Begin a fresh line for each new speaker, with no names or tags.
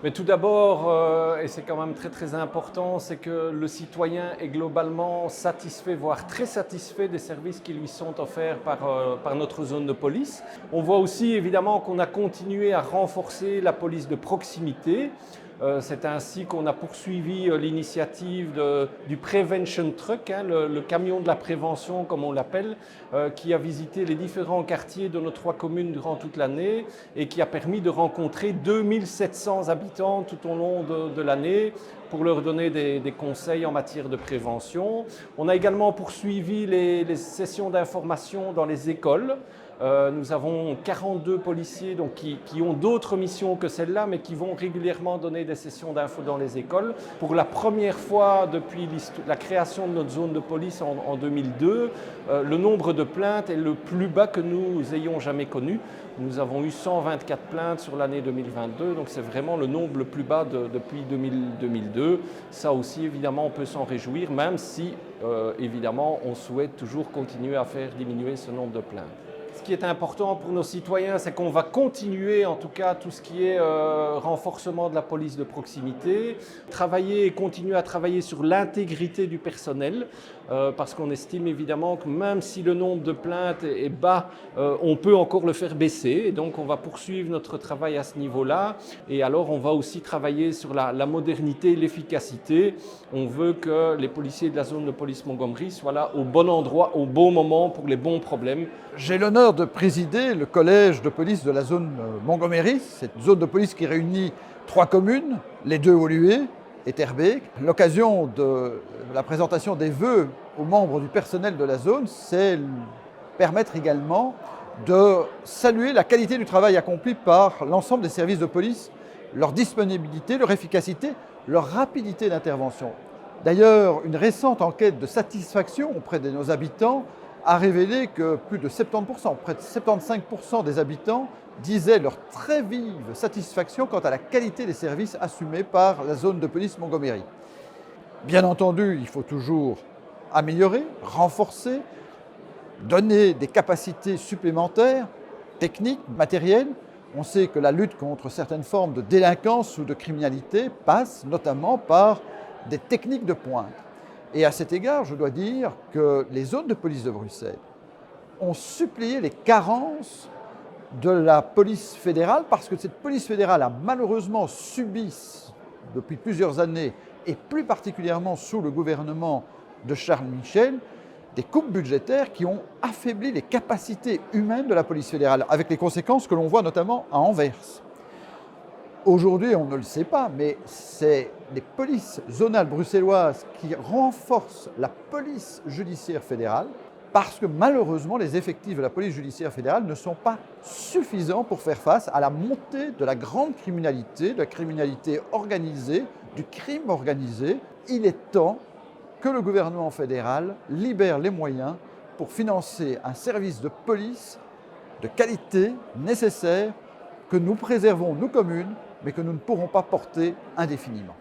Mais tout d'abord, et c'est quand même très très important, c'est que le citoyen est globalement satisfait, voire très satisfait des services qui lui sont offerts par notre zone de police. On voit aussi évidemment qu'on a continué à renforcer la police de proximité. C'est ainsi qu'on a poursuivi l'initiative du Prevention Truck, hein, le camion de la prévention comme on l'appelle, qui a visité les différents quartiers de nos 3 communes durant toute l'année et qui a permis de rencontrer 2700 habitants tout au long de l'année pour leur donner des conseils en matière de prévention. On a également poursuivi les sessions d'information dans les écoles. Nous avons 42 policiers donc, qui ont d'autres missions que celle-là, mais qui vont régulièrement donner des sessions d'info dans les écoles. Pour la première fois depuis la création de notre zone de police en 2002, le nombre de plaintes est le plus bas que nous ayons jamais connu. Nous avons eu 124 plaintes sur l'année 2022, donc c'est vraiment le nombre le plus bas depuis 2002. Ça aussi, évidemment, on peut s'en réjouir, même si, évidemment, on souhaite toujours continuer à faire diminuer ce nombre de plaintes. Ce qui est important pour nos citoyens, c'est qu'on va continuer en tout cas tout ce qui est renforcement de la police de proximité, travailler et continuer à travailler sur l'intégrité du personnel, parce qu'on estime évidemment que même si le nombre de plaintes est bas, on peut encore le faire baisser. Et donc on va poursuivre notre travail à ce niveau-là. Et alors on va aussi travailler sur la modernité et l'efficacité. On veut que les policiers de la zone de police Montgomery soient là au bon endroit, au bon moment pour les bons problèmes.
J'ai l'honneur de présider le collège de police de la zone Montgomery, cette zone de police qui réunit 3 communes, les 2 Woluwe et Terbeek. L'occasion de la présentation des vœux aux membres du personnel de la zone, c'est permettre également de saluer la qualité du travail accompli par l'ensemble des services de police, leur disponibilité, leur efficacité, leur rapidité d'intervention. D'ailleurs, une récente enquête de satisfaction auprès de nos habitants a révélé que plus de 70%, près de 75% des habitants disaient leur très vive satisfaction quant à la qualité des services assumés par la zone de police Montgomery. Bien entendu, il faut toujours améliorer, renforcer, donner des capacités supplémentaires, techniques, matérielles. On sait que la lutte contre certaines formes de délinquance ou de criminalité passe notamment par des techniques de pointe. Et à cet égard, je dois dire que les zones de police de Bruxelles ont suppléé les carences de la police fédérale parce que cette police fédérale a malheureusement subi depuis plusieurs années et plus particulièrement sous le gouvernement de Charles Michel des coupes budgétaires qui ont affaibli les capacités humaines de la police fédérale avec les conséquences que l'on voit notamment à Anvers. Aujourd'hui, on ne le sait pas, mais c'est les polices zonales bruxelloises qui renforcent la police judiciaire fédérale parce que malheureusement, les effectifs de la police judiciaire fédérale ne sont pas suffisants pour faire face à la montée de la grande criminalité, de la criminalité organisée, du crime organisé. Il est temps que le gouvernement fédéral libère les moyens pour financer un service de police de qualité nécessaire que nous préservons, nous communes, mais que nous ne pourrons pas porter indéfiniment.